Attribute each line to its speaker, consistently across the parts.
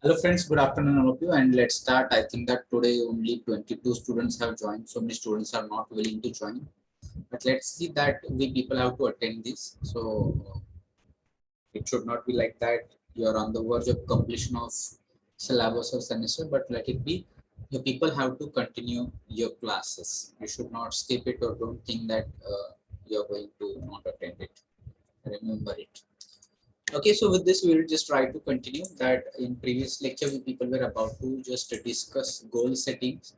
Speaker 1: Hello friends, good afternoon all of you, and let's start. I think that today only 22 students have joined. So many students are not willing to join. But let's see that we people have to attend this. So it should not be like that you are on the verge of completion of syllabus or semester, but let it be you people have to continue your classes. You should not skip it or don't think that you're going to not attend it. Remember it. Okay, so with this, we will just try to continue that in previous lecture, we people were about to just discuss goal settings.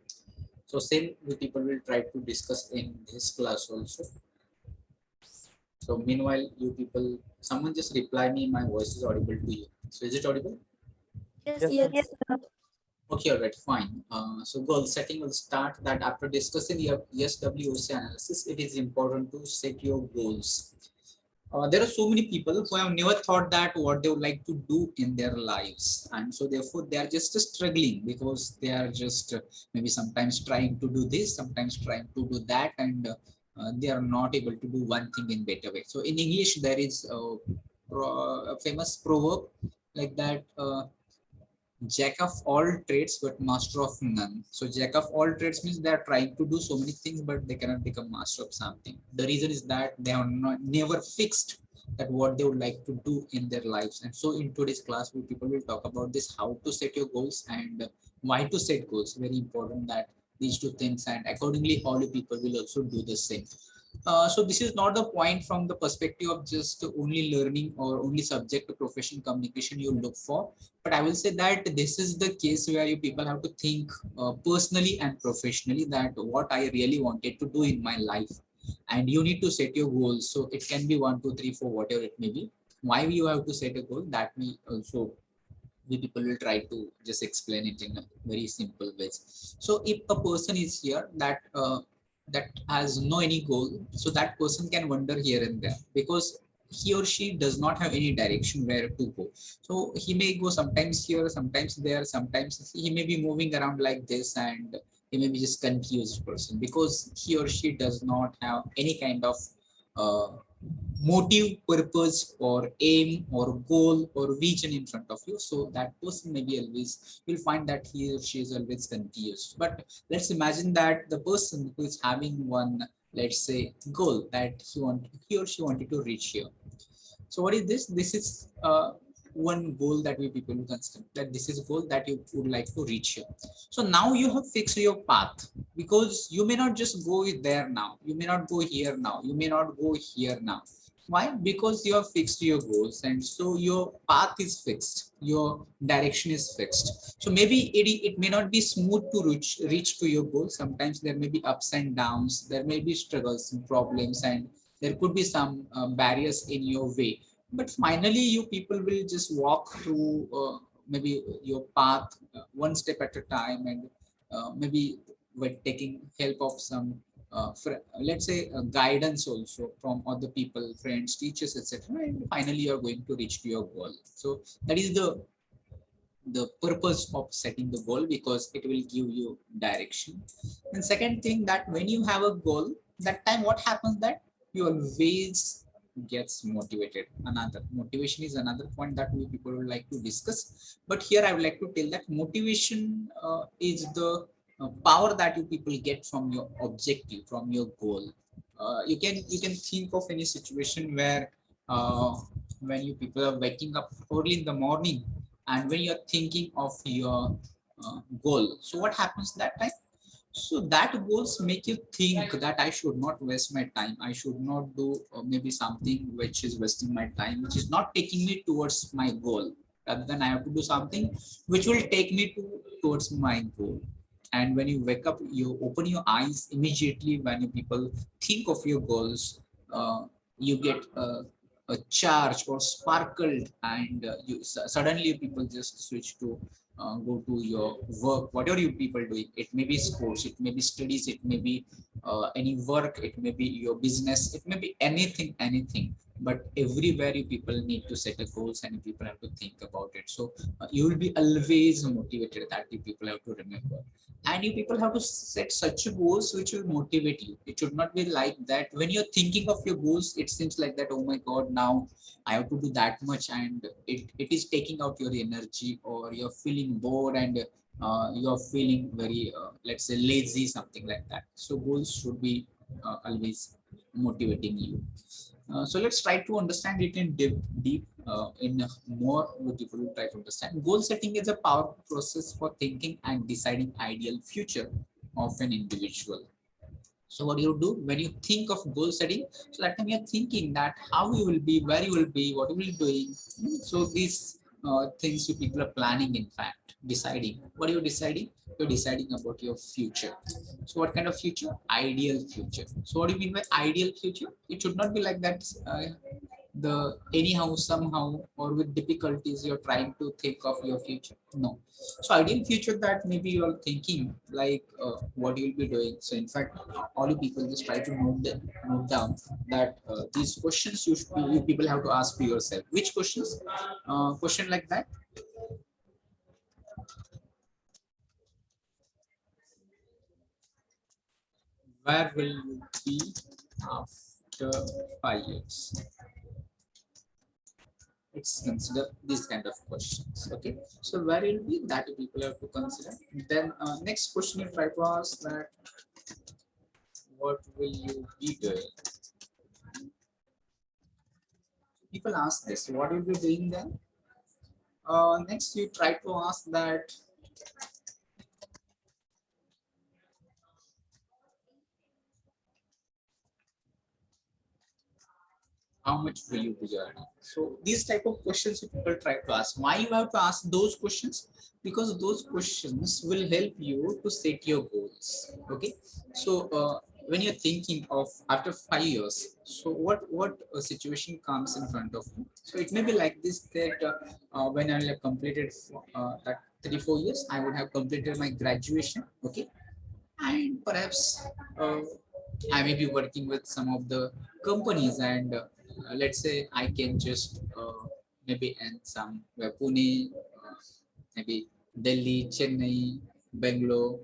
Speaker 1: So same we people will try to discuss in this class also. So meanwhile, you people, someone just reply me, my voice is audible to you. So is it audible?
Speaker 2: Yes,
Speaker 3: Yes,
Speaker 2: sir.
Speaker 3: sir.
Speaker 1: Okay, all right, fine. So goal setting will start that after discussing your SWOC analysis, it is important to set your goals. There are so many people who have never thought that what they would like to do in their lives, and so therefore they are just struggling because they are just maybe sometimes trying to do this, sometimes trying to do that, and they are not able to do one thing in better way. So in English there is a famous proverb like that. Jack of all trades but master of none. So jack of all trades means they are trying to do so many things but they cannot become master of something. The reason is that they are not never fixed that what they would like to do in their lives. And so in today's class we people will talk about this, how to set your goals and why to set goals. Very important that these two things, and accordingly all the people will also do the same. So this is not the point from the perspective of just only learning or only subject to profession communication you look for, but I will say that this is the case where you people have to think personally and professionally that what I really wanted to do in my life, and you need to set your goals. So it can be 1 2 3 4 whatever it may be. Why you have to set a goal, that we also we people will try to just explain it in a very simple ways. So if a person is here that has no any goal, so that person can wander here and there because he or she does not have any direction where to go. So he may go sometimes here, sometimes there, sometimes he may be moving around like this, and he may be just confused person because he or she does not have any kind of uh, motive, purpose, or aim, or goal, or vision in front of you. So that person may be always, you'll find that he or she is always confused. But let's imagine that the person who is having one, let's say, goal that he or she wanted to reach here. So what is this? This is one goal that we people will consider that this is a goal that you would like to reach here. So now you have fixed your path, because you may not just go there now, you may not go here now, you may not go here now. Why? Because you have fixed your goals, and so your path is fixed, your direction is fixed. So maybe it may not be smooth to reach to your goal. Sometimes there may be ups and downs, there may be struggles and problems, and there could be some barriers in your way, but finally you people will just walk through maybe your path one step at a time, and maybe with taking help of some let's say guidance also from other people, friends, teachers, etc., and finally you are going to reach to your goal. So that is the purpose of setting the goal, because it will give you direction. And second thing, that when you have a goal, that time what happens, that you always gets motivated. Another motivation is another point that we people would like to discuss, but here I would like to tell that motivation is the power that you people get from your objective, from your goal. You can think of any situation where uh, when you people are waking up early in the morning, and when you're thinking of your goal, so what happens that time? So that goals make you think that I should not waste my time, I should not do maybe something which is wasting my time, which is not taking me towards my goal, rather than I have to do something which will take me towards my goal. And when you wake up, you open your eyes immediately. When you people think of your goals, you get a charge or sparkled, and suddenly people just switch to go to your work, whatever you people doing. It may be sports, it may be studies, it may be any work, it may be your business, it may be anything, anything. but everywhere you people need to set a goals and people have to think about it. So you will be always motivated, that you people have to remember. And you people have to set such a goals which will motivate you. It should not be like that when you're thinking of your goals, it seems like that, oh my god, now I have to do that much, and it is taking out your energy, or you're feeling bored, and you're feeling very let's say lazy, something like that. So goals should be always motivating you. So let's try to understand it in in more people will try to understand. Goal setting is a powerful process for thinking and deciding ideal future of an individual. So what you do when you think of goal setting, so that time you're thinking that how you will be, where you will be, what you will be doing. So these things you people are planning, in fact, deciding. What are you deciding? You're deciding about your future. So what kind of future? Ideal future. So what do you mean by ideal future? It should not be like that. The anyhow somehow or with difficulties you're trying to think of your future. No. So ideal future, that maybe you are thinking like what you'll be doing. So in fact, all you people just try to note down that these questions you people have to ask to yourself. Which questions? Question like that. Where will you be after 5 years? It's consider these kind of questions. Okay, so where will be, that people have to consider. Then next question you try to ask that what will you be doing. People ask this, what will you be doing then. Next you try to ask that how much will you be earning. So these type of questions people try to ask. Why you have to ask those questions? Because those questions will help you to set your goals. Okay, so when you're thinking of after 5 years, so what situation comes in front of you. So it may be like this, that when I have completed that 3 4 years, I would have completed my graduation. Okay, and perhaps I may be working with some of the companies, and let's say I can just maybe in some Pune, maybe Delhi, Chennai, Bangalore,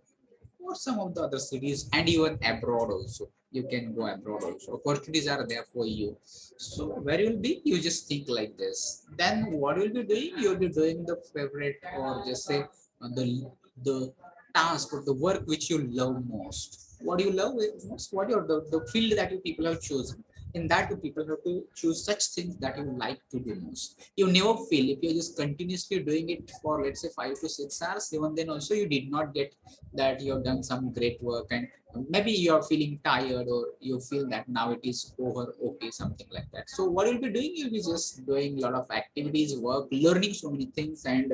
Speaker 1: or some of the other cities, and even abroad also. You can go abroad also. Opportunities are there for you. So where you'll be, you just think like this. Then what you'll be doing? You'll be doing the favorite, or just say the task or the work which you love most. What do you love most? What are the field that you people have chosen? In that, you people have to choose such things that you like to do most. You never feel if you're just continuously doing it for, let's say, 5 to 6 hours, even then also you did not get that you have done some great work, and maybe you're feeling tired, or you feel that now it is over. Okay, something like that. So what you'll be doing, you'll be just doing a lot of activities, work, learning so many things, and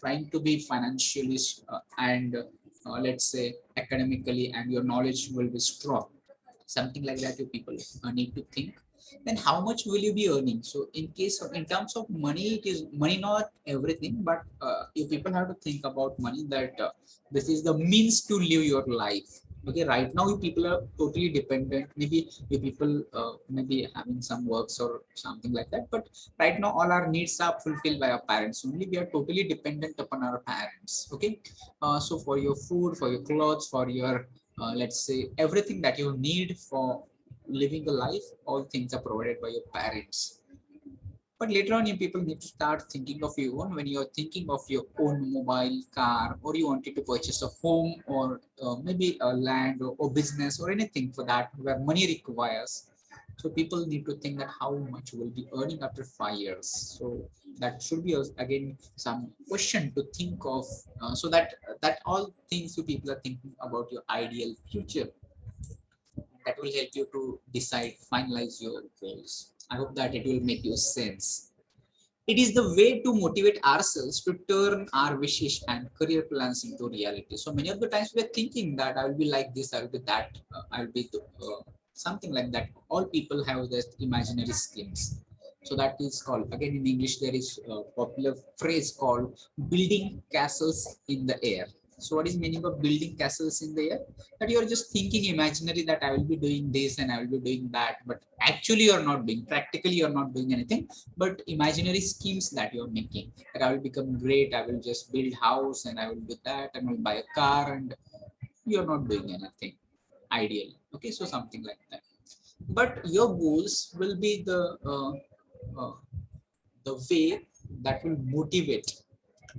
Speaker 1: trying to be financially and let's say academically, and your knowledge will be strong, something like that. You people need to think. Then how much will you be earning? So in case of, in terms of money, it is money not everything, but you people have to think about money, that this is the means to live your life. Okay, right now you people are totally dependent. Maybe you people maybe having some works or something like that, but right now all our needs are fulfilled by our parents only. We are totally dependent upon our parents. Okay, so for your food, for your clothes, for your let's say everything that you need for living a life, all things are provided by your parents. But later on, you people need to start thinking of your own. When you're thinking of your own mobile, car, or you wanted to purchase a home, or maybe a land, or business, or anything for that where money requires. So people need to think that how much will be earning after 5 years. So that should be again some question to think of, so that all things you people are thinking about your ideal future, that will help you to decide, finalize your goals. I hope that it will make you sense. It is the way to motivate ourselves to turn our wishes and career plans into reality. So many of the times we're thinking that I will be like this, I will be that, I'll be something like that. All people have this imaginary schemes. So that is called, again in English, there is a popular phrase called building castles in the air. So what is meaning of building castles in the air? That you are just thinking imaginary that I will be doing this and I will be doing that, but actually you are not doing, practically you are not doing anything, but imaginary schemes that you are making, that I will become great, I will just build house and I will do that and I will buy a car, and you are not doing anything ideally. Okay, so something like that. But your goals will be uh, the way that will motivate.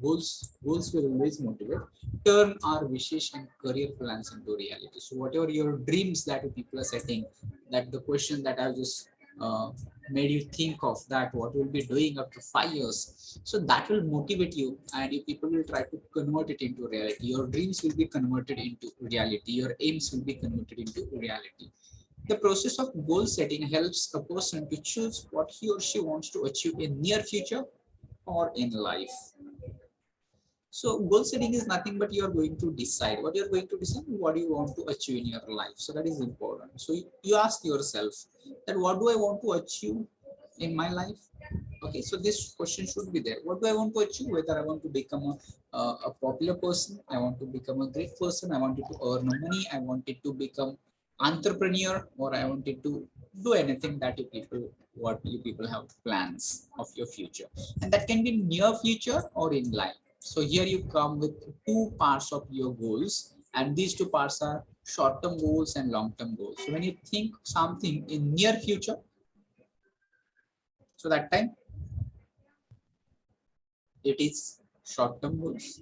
Speaker 1: Goals will always motivate, turn our wishes and career plans into reality. So whatever your dreams that you people are setting, that the question that I just uh, made you think of, that what we'll be doing after 5 years, so that will motivate you and you people will try to convert it into reality. Your dreams will be converted into reality, your aims will be converted into reality. The process of goal setting helps a person to choose what he or she wants to achieve in near future or in life. So goal setting is nothing but you are going to decide what you are going to decide, what you want to achieve in your life. So that is important. So you ask yourself that what do I want to achieve in my life? Okay, so this question should be there. What do I want to achieve? Whether I want to become a popular person, I want to become a great person, I wanted to earn money, I wanted to become entrepreneur, or I wanted to do anything that you people, what you people have plans of your future, and that can be near future or in life. So here you come with two parts of your goals, and these two parts are short-term goals and long-term goals. So when you think something in near future, so that time it is short-term goals,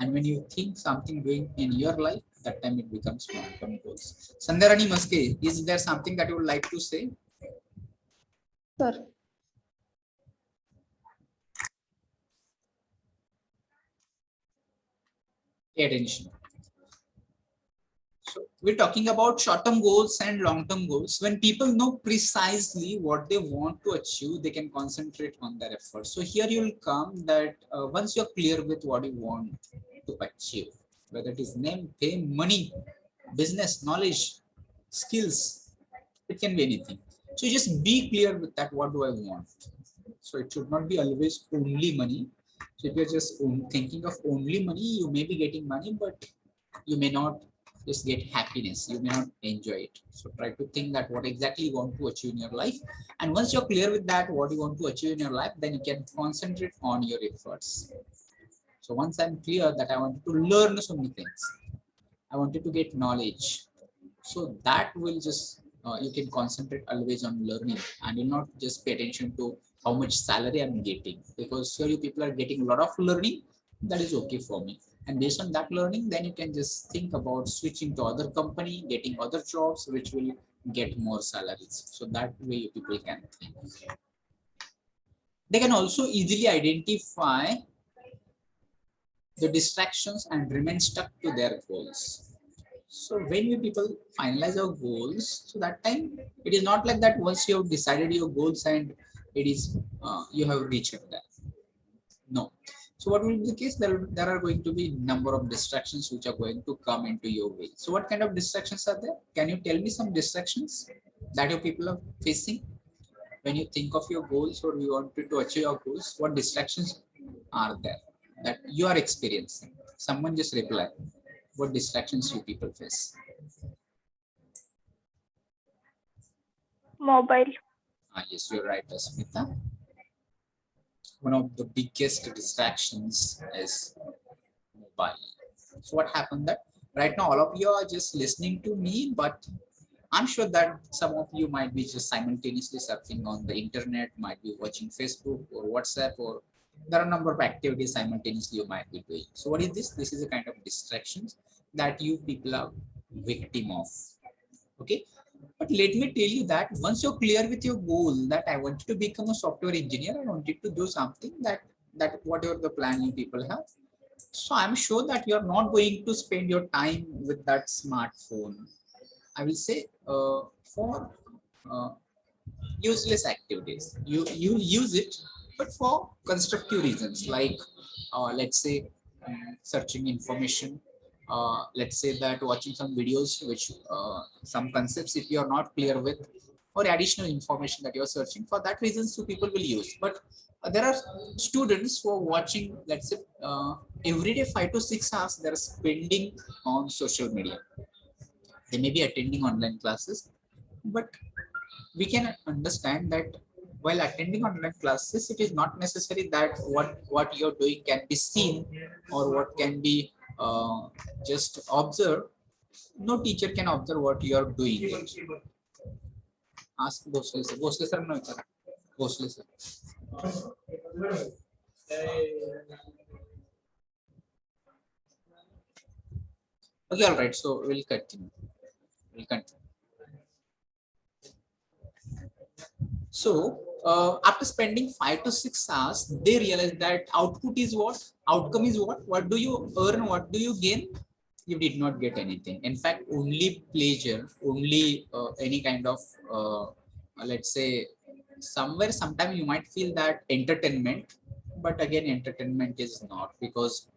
Speaker 1: and when you think something doing in your life, that time it becomes long-term goals. Sandharani Maske, is there something that you would like to say?
Speaker 2: Sir,
Speaker 1: Pay attention. So we're talking about short-term goals and long-term goals. When people know precisely what they want to achieve, they can concentrate on their efforts. So here you will come that once you're clear with what you want to achieve, whether it is name, fame, money, business, knowledge, skills, it can be anything. So you just be clear with that. What do I want? So it should not be always only money. So if you're just thinking of only money, you may be getting money, but you may not just get happiness, you may not enjoy it. So try to think that what exactly you want to achieve in your life, and once you're clear with that what you want to achieve in your life, then you can concentrate on your efforts. So once I'm clear that I wanted to learn so many things, I wanted to get knowledge, so that will just you can concentrate always on learning, and you'll not just pay attention to how much salary I'm getting, because here you people are getting a lot of learning, that is okay for me, and based on that learning then you can just think about switching to other company, getting other jobs which will get more salaries. So that way you people can think. They can also easily identify the distractions and remain stuck to their goals. So when you people finalize your goals, so that time it is not like that once you have decided your goals and it is you have reached that. No. So what will be the case? There are going to be number of distractions which are going to come into your way. So what kind of distractions are there? Can you tell me some distractions that your people are facing when you think of your goals or you wanted to achieve your goals? What distractions are there that you are experiencing? Someone just reply. What distractions you people face?
Speaker 2: mobile.
Speaker 1: Yes, you're right, Asmita. One of the biggest distractions is mobile. So what happened that right now all of you are just listening to me, but I'm sure that some of you might be just simultaneously surfing on the internet, might be watching Facebook or WhatsApp, or there are a number of activities simultaneously you might be doing. So what is this? This is a kind of distractions that you people are victim of. Okay, but let me tell you that once you're clear with your goal, that I wanted to become a software engineer, I wanted to do something that whatever the plan you people have. So I'm sure that you're not going to spend your time with that smartphone. I will say for uh, useless activities. You use it, but for constructive reasons, like let's say searching information. Let's say that watching some videos, which some concepts if you are not clear with, or additional information that you are searching. For that reasons, so people will use. But there are students who are watching, let's say, every day 5 to 6 hours they're spending on social media. They may be attending online classes, but we can understand that while attending online classes, it is not necessary that what you're doing can be seen or what can be just observed. No teacher can observe what you are doing. Ask Bhosle sir. Bhosle sir no विचारा. Bhosle sir. Okay, all right. So we'll continue. We'll continue. So after spending 5 to 6 hours, they realize that output is what? Outcome is what? What do you earn? What do you gain? You did not get anything. In fact, only pleasure, only any kind of, let's say, sometime you might feel that entertainment, but again, entertainment is not, because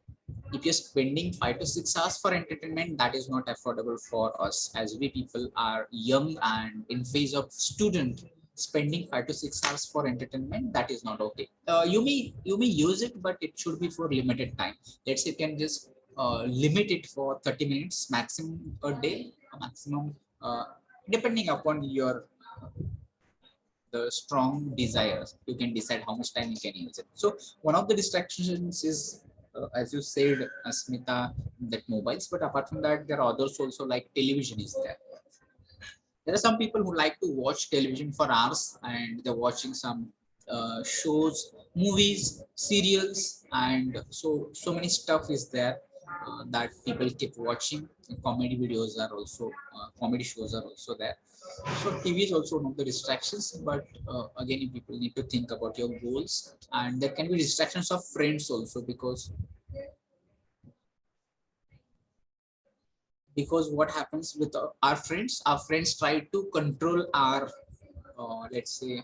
Speaker 1: if you're spending 5 to 6 hours for entertainment, that is not affordable for us, as we people are young and in phase of student. Spending 5 to 6 hours for entertainment, that is not okay. You may use it, but it should be for limited time. Let's say you can just limit it for 30 minutes maximum a day, maximum, depending upon your the strong desires. You can decide how much time you can use it. So one of the distractions is, as you said, Asmita, that mobiles. But apart from that, there are others also, like television is there. There are some people who like to watch television for hours, and they're watching some shows, movies, serials, and so many stuff is there that people keep watching. Comedy videos are also, comedy shows are also there. So TV is also one of the distractions, but again, you people need to think about your goals, and there can be distractions of friends also, because what happens with our friends try to control our, let's say,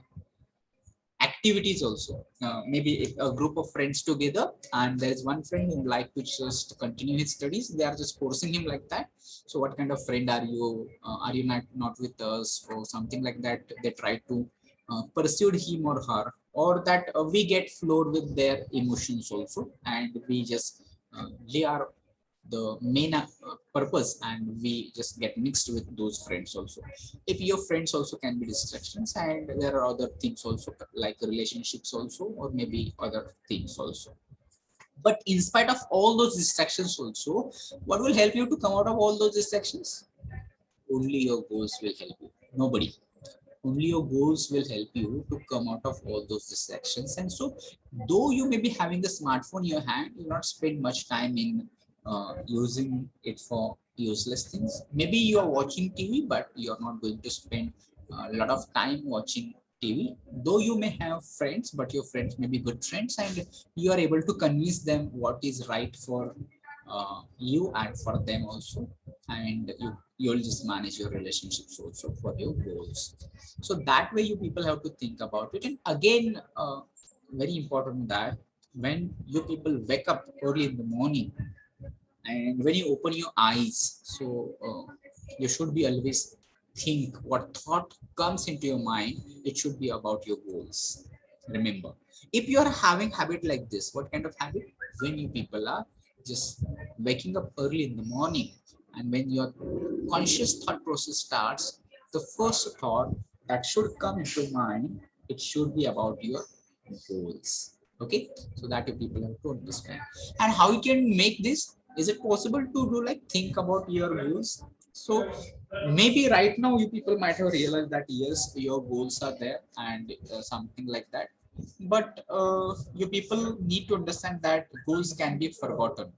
Speaker 1: activities also. Maybe a group of friends together, and there's one friend who like to just continue his studies. They are just forcing him like that. So what kind of friend are you? Are you not with us, or something like that? They try to pursue him or her, or that we get flowed with their emotions also, and we just they are the main purpose, and we just get mixed with those friends also. If your friends also can be distractions, and there are other things also, like relationships also, or maybe other things also. But in spite of all those distractions also, what will help you to come out of all those distractions? Only your goals will help you. Nobody. Only your goals will help you to come out of all those distractions. And so, though you may be having the smartphone in your hand, you will not spend much time in using it for useless things. Maybe you are watching TV, but you are not going to spend a lot of time watching TV. Though you may have friends, but your friends may be good friends, and you are able to convince them what is right for you and for them also, and you'll just manage your relationships also for your goals. So that way, you people have to think about it. And again, very important that when you people wake up early in the morning, and when you open your eyes, so you should be always think what thought comes into your mind. It should be about your goals. Remember, if you are having habit like this, what kind of habit? When you people are just waking up early in the morning, and when your conscious thought process starts, the first thought that should come into mind, it should be about your goals. Okay, so that you people have to understand. And how you can make this? Is it possible to do, like, think about your goals? So maybe right now you people might have realized that yes, your goals are there, and something like that. But you people need to understand that goals can be forgotten.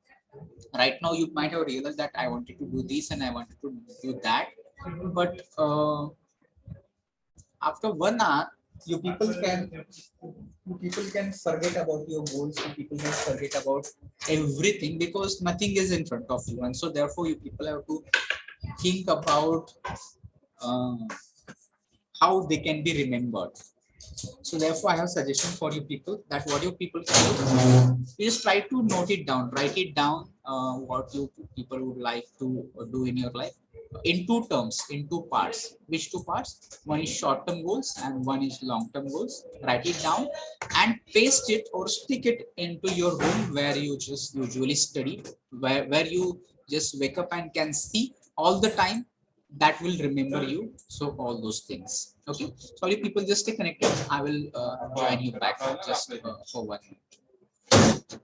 Speaker 1: Right now you might have realized that I wanted to do this and I wanted to do that, but after 1 hour, you people can forget about your goals. You people can forget about everything, because nothing is in front of you, and so therefore you people have to think about uh, how they can be remembered. So therefore, I have suggestion for you people, that what you people can do, you just try to note it down, write it down, what you people would like to do in your life. in two terms, in two parts. Which two parts? One is short-term goals and one is long-term goals. Write it down and paste it or stick it into your room where you just usually study, where you just wake up and can see all the time. That will remember you. So all those things. Okay. Sorry, people, just stay connected. I will join you back just for 1 minute.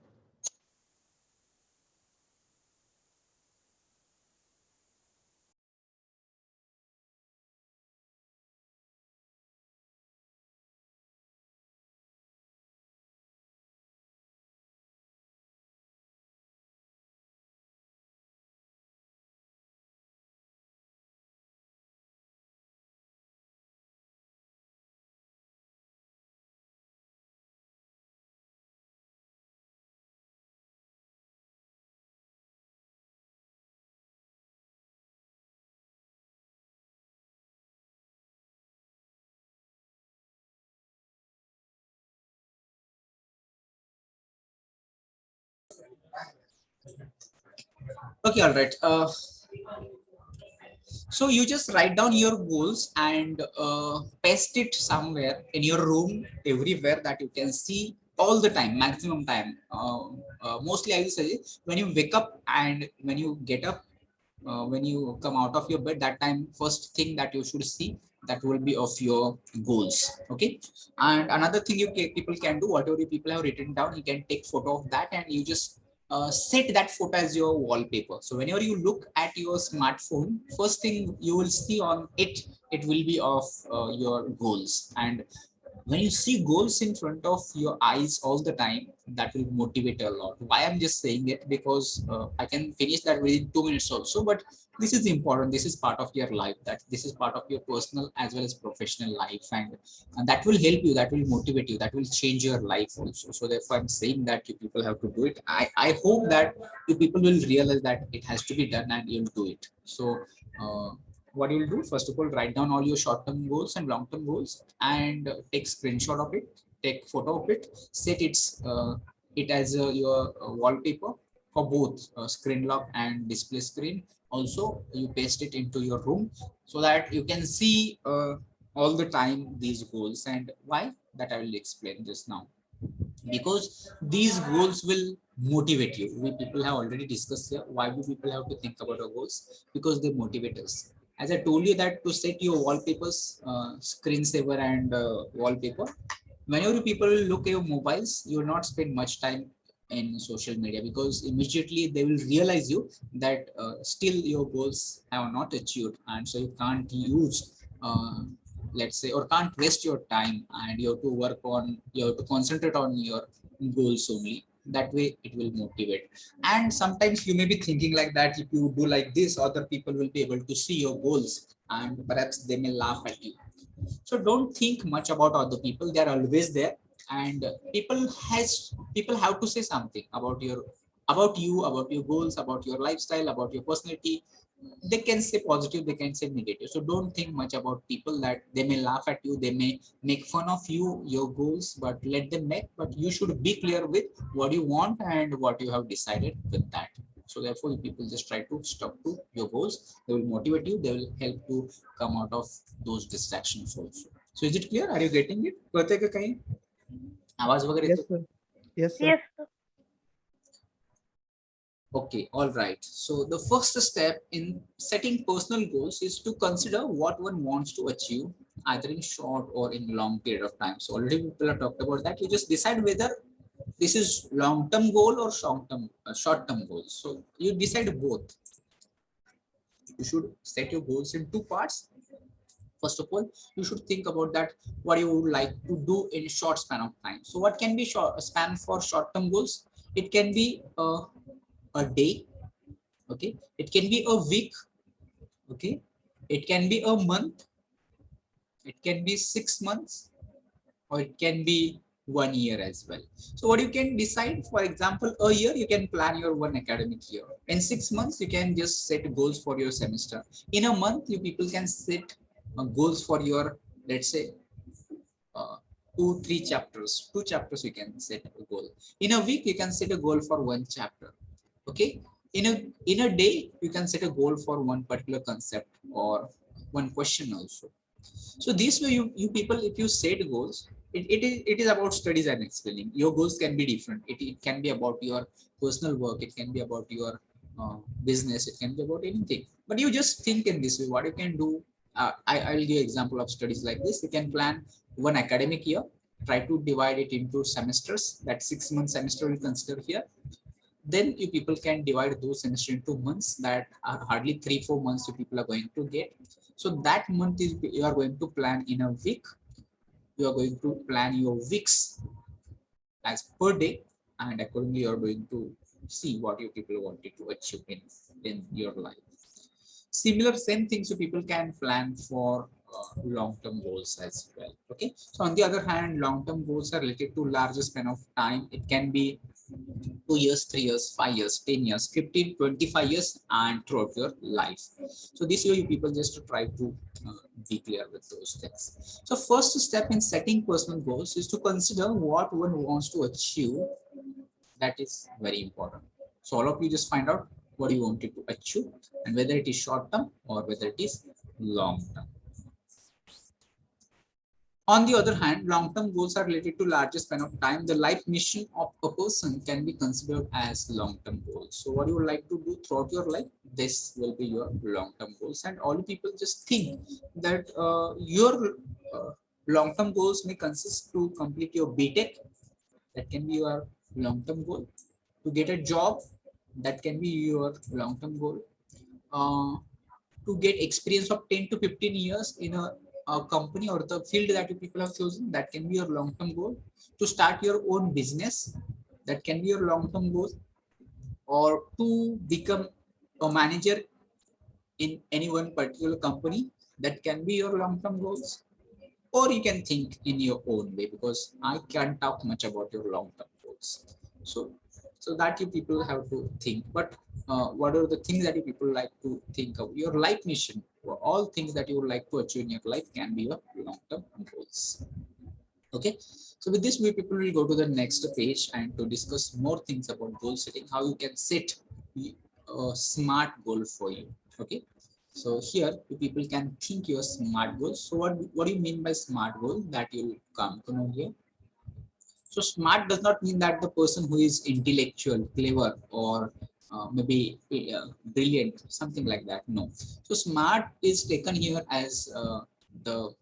Speaker 1: Okay, all right. So you just write down your goals and paste it somewhere in your room, everywhere that you can see all the time, maximum time. Mostly, I will say when you wake up and when you get up, when you come out of your bed, that time first thing that you should see, that will be of your goals. Okay. And another thing people can do, whatever you people have written down, you can take photo of that and you just set that photo as your wallpaper. So whenever you look at your smartphone, first thing you will see on it, it will be of your goals. And when you see goals in front of your eyes all the time, that will motivate a lot. Why I'm just saying it, because I can finish that within 2 minutes also, but this is important. This is part of your life, that this is part of your personal as well as professional life, and that will help you, that will motivate you, that will change your life also. So therefore I'm saying that you people have to do it. I hope that you people will realize that it has to be done and you'll do it. So uh, what you'll do, first of all, write down all your short-term goals and long-term goals and take screenshot of it, take photo of it, set it as your wallpaper for both screen lock and display screen. Also, you paste it into your room so that you can see all the time these goals. And why, that I will explain just now. Because these goals will motivate you. We people have already discussed here why do people have to think about our goals, because they motivate us. As I told you that to set your wallpapers, screensaver and wallpaper, whenever people will look at your mobiles, you will not spend much time in social media, because immediately they will realize you that still your goals have not achieved, and so you can't use let's say, or can't waste your time, and you have to work on, you have to concentrate on your goals only. That way it will motivate. And sometimes you may be thinking like that, if you do like this, other people will be able to see your goals and perhaps they may laugh at you. So don't think much about other people, they are always there. And people have to say something about your, about you, about your goals, about your lifestyle, about your personality. They can say positive, they can say negative. So don't think much about people, that they may laugh at you, they may make fun of you, your goals, but let them make, but you should be clear with what you want and what you have decided with that. So therefore people just try to stuck to your goals. They will motivate you, they will help to come out of those distractions also. So is it clear, are you getting it? कळतंय का काही? आवाज वगैरे
Speaker 3: Yes,
Speaker 1: येतो?
Speaker 3: sir. Yes, sir.
Speaker 2: Yes, sir.
Speaker 1: Okay, all right. So the first step in setting personal goals is to consider what one wants to achieve, either in short or in long period of time. So already people have talked about that. You just decide whether this is long-term goal or short-term goal. So you decide both. You should set your goals in two parts. First of all, you should think about that, what you would like to do in short span of time. So what can be short span for short-term goals? It can be a day. Okay, it can be a week. Okay, it can be a month, it can be 6 months, or it can be 1 year as well. So what you can decide, for example, a year you can plan your one academic year. In 6 months you can just set goals for your semester. In a month you people can set goals for your, let's say, uh, 2 3 chapters, you can set a goal. In a week you can set a goal for one chapter. Okay, in a day, you can set a goal for one particular concept or one question also. So this way, you people, if you set goals, it is about studies and explaining. Your goals can be different. It can be about your personal work. It can be about your business. It can be about anything. But you just think in this way. What you can do. I will give example of studies like this. You can plan one academic year. Try to divide it into semesters. That 6 month semester we consider here. Then you people can divide those semester into months, that are hardly 3-4 months you people are going to get. So that month is you are going to plan in a week. You are going to plan your weeks as per day, and accordingly you are going to see what you people wanted to achieve in your life. Similar same things so people can plan for long-term goals as well. Okay, so on the other hand, long-term goals are related to larger span of time. It can be 2 years, 3 years, 5 years, 10 years, 15, 25 years, and throughout your life. So this way you people just try to be clear with those things. So first step in setting personal goals is to consider what one wants to achieve. That is very important. So all of you just find out what you wanted to achieve, and whether it is short term or whether it is long term. On the other hand, long-term goals are related to larger span of time. The life mission of a person can be considered as long-term goals. So what you would like to do throughout your life, this will be your long-term goals. And all people just think that your long-term goals may consist to complete your BTech. That can be your long-term goal. To get a job, that can be your long-term goal. To get experience of 10 to 15 years in a company or the field that you people have chosen, that can be your long-term goal. To start your own business, that can be your long-term goal. Or to become a manager in any one particular company, that can be your long-term goals. Or you can think in your own way, because I can't talk much about your long-term goals. So that you people have to think. But what are the things that you people like to think of? Your life mission, or all things that you would like to achieve in your life, can be your long-term goals. Okay, so with this, we people will go to the next page and to discuss more things about goal setting, how you can set a smart goal for you. Okay, so here you people can think your smart goals. So what do you mean by smart goal? That you'll come to know here. So smart does not mean that the person who is intellectual, clever, or maybe brilliant, something like that. No. So smart is taken here as the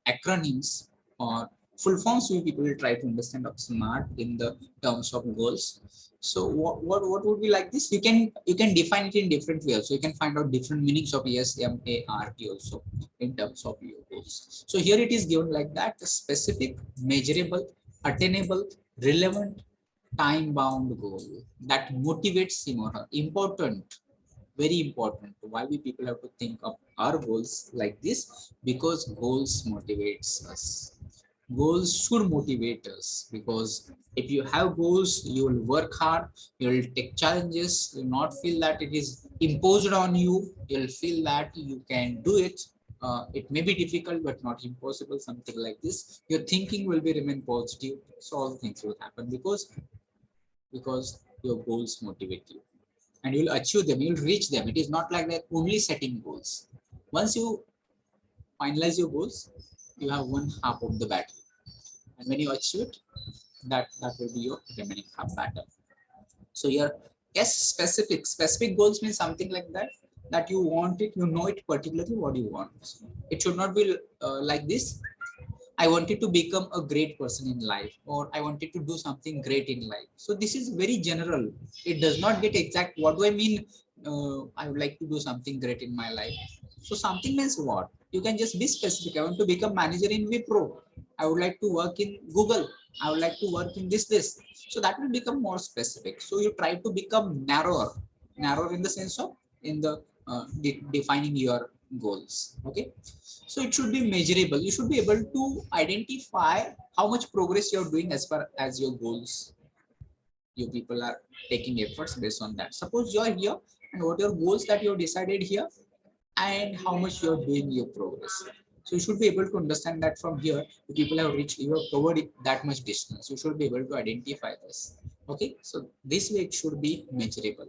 Speaker 1: acronyms or full forms. We people will try to understand of smart in the terms of goals. So what would be like this? You can define it in different ways. So you can find out different meanings of SMART also in terms of your goals. So here it is given like that: specific, measurable, attainable, relevant, time-bound goal that motivates him or her. Important, very important. Why we people have to think of our goals like this? Because goals motivates us. Goals should motivate us, because if you have goals, you will work hard, you will take challenges, you will not feel that it is imposed on you, you will feel that you can do it. It may be difficult but not impossible, something like this. Your thinking will be remain positive, so all things will happen because your goals motivate you, and you'll achieve them, you'll reach them. It is not like that only setting goals. Once you finalize your goals, you have one half of the battle, and when you achieve it, that will be your remaining half battle. So here, yes, specific goals means something like that you want it, you know it particularly what you want. It should not be like this: I wanted to become a great person in life, or I wanted to do something great in life. So this is very general. It does not get exact. What do I mean? I would like to do something great in my life. So something means what? You can just be specific. I want to become manager in Wipro. I would like to work in Google. I would like to work in this. So that will become more specific. So you try to become narrower in the sense of in the defining your goals. Okay. So it should be measurable. You should be able to identify how much progress you're doing as far as your goals. You people are taking efforts based on that. Suppose you're here, and what your goals that you decided here, and how much you're doing your progress. So you should be able to understand that from here, the people have reached, you have covered it that much distance. You should be able to identify this. Okay, so this way it should be measurable.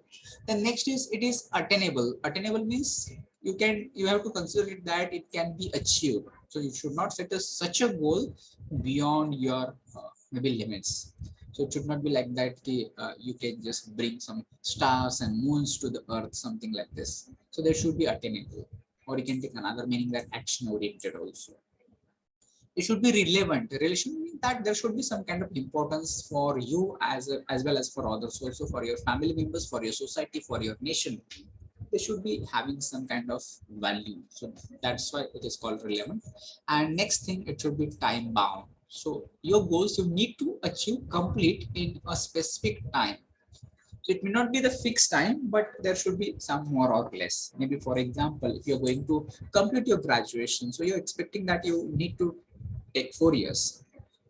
Speaker 1: Then next is it is attainable. Attainable means you have to consider it that it can be achieved. So you should not set such a goal beyond your maybe limits. So it should not be like that you can just bring some stars and moons to the earth, something like this. So there should be attainable, or you can take another meaning that action oriented also. It should be relevant. Relation means that there should be some kind of importance for you as well as for others, also for your family members, for your society, for your nation. They should be having some kind of value. So that's why it is called relevant. And next thing, it should be time bound. So your goals you need to achieve complete in a specific time. So it may not be the fixed time, but there should be some more or less. Maybe for example, if you're going to complete your graduation, so you're expecting that you need to take 4 years.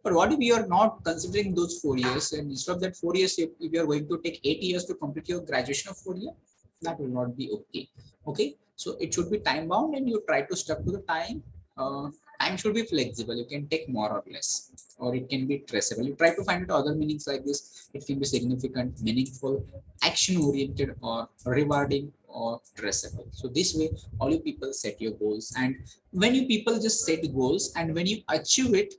Speaker 1: But what if you are not considering those 4 years, and instead of that 4 years, if you are going to take 8 years to complete your graduation of 4 years, that will not be okay. Okay, so it should be time bound, and you try to stuck to the time. Uh, Time should be flexible. You can take more or less, or it can be traceable. You try to find other meanings like this. It can be significant, meaningful, action oriented, or rewarding, or traceable. So this way, all you people set your goals, and when you people just set goals and when you achieve it,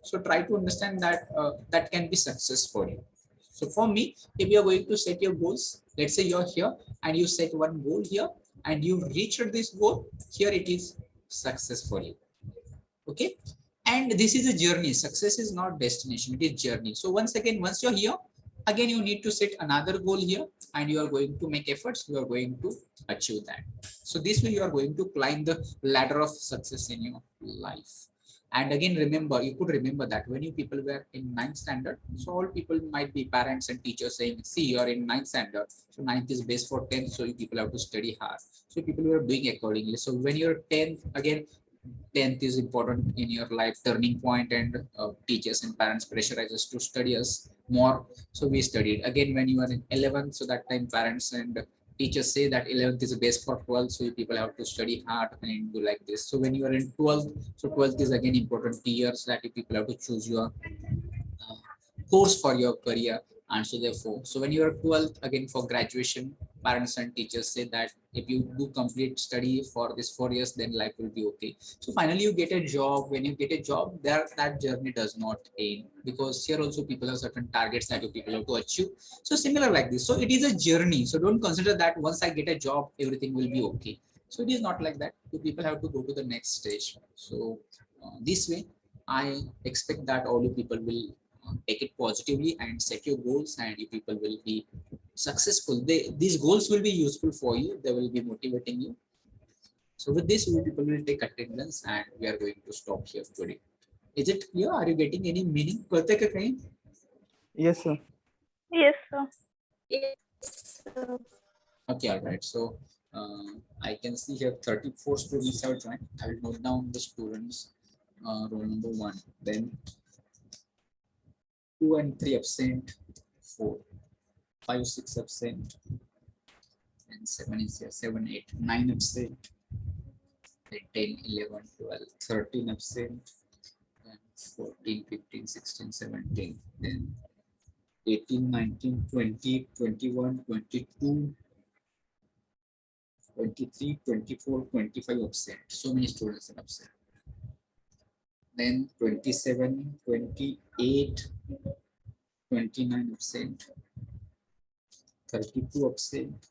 Speaker 1: so try to understand that that can be success for you. So for me, if you are going to set your goals, let's say you're here and you set one goal here and you reach this goal, here it is success for you. Okay, and this is a journey. Success is not destination, it is journey. So once again, once you're here, again you need to set another goal here, and you are going to make efforts, you are going to achieve that. So this way you are going to climb the ladder of success in your life. And again, remember, you could remember that when you people were in ninth standard, so all people might be parents and teachers saying, see, you are in ninth standard, so ninth is base for 10th, so you people have to study hard. So people were doing accordingly. So when you're 10th, again 10th is important in your life, turning point, and teachers and parents pressurize us to study us more. So we studied. Again, when you are in 11th, so that time parents and teachers say that 11th is a base for 12th, so you people have to study hard and do like this. So when you are in 12th, so 12th is again important years that you people have to choose your course for your career. And so therefore, so when you are 12th, again for graduation, parents and teachers say that if you do complete study for this 4 years, then life will be okay. So finally you get a job. When you get a job, there that journey does not end, because here also people have certain targets that you people have to achieve. So similar like this. So it is a journey. So don't consider that once I get a job, everything will be okay. So it is not like that. You people have to go to the next stage. So this way, I expect that all you people will take it positively and set your goals, and you people will be successful. These goals will be useful for you. They will be motivating you. So with this, we people will take attendance, and we are going to stop here today. Is it clear? Are you getting any meaning? पता है क्या कहीं?
Speaker 3: Yes, sir.
Speaker 2: Yes, sir.
Speaker 1: Okay, all right. So I can see here 34 students have joined. I will note down the students. Roll number 1, then 2 and 3 absent, 4, 5, 6 absent, and 7 is here, 7, 8, 9 absent, then 10, 11, 12, 13 absent, then 14, 15, 16, 17, then 18, 19, 20, 21, 22, 23, 24, 25 absent. So many students are absent. Then 27, 28, 29 absent, 32 absent,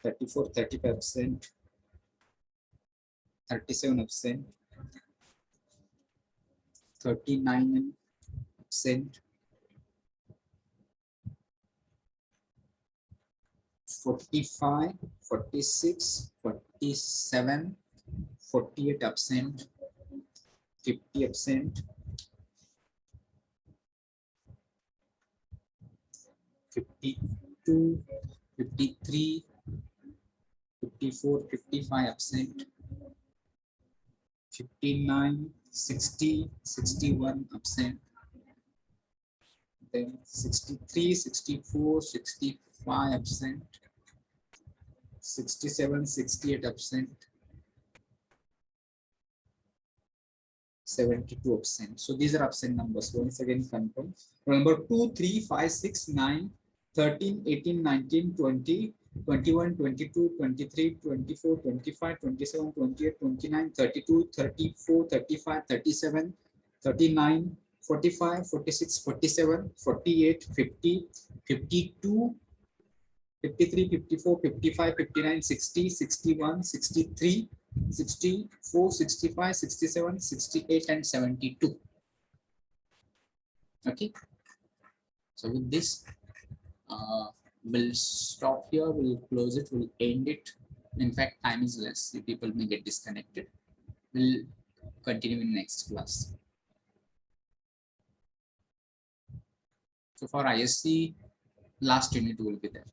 Speaker 1: 34, 35 absent, 37 absent, 39 absent, 45, 46, 47, 48 absent, 50 absent, 52, 53, 54, 55 absent, 59, 60, 61 absent, then 63, 64, 65 absent, 67, 68 absent, 72 absent. So these are absent numbers. Once again confirm. Roll number 2, 3, 5, 6, 9, 13, 18, 19, 20, 21, 22, 23, 24, 25, 27, 28, 29, 32, 34, 35, 37, 39, 45, 46, 47, 48, 50, 52, 53, 54, 55, 59, 60, 61, 63, 64, 65, 67, 68, and 72. Okay. So with this, we'll stop here, we'll close it, we'll end it. In fact, time is less. You people may get disconnected. We'll continue in next class. So for ISC, last unit will be there.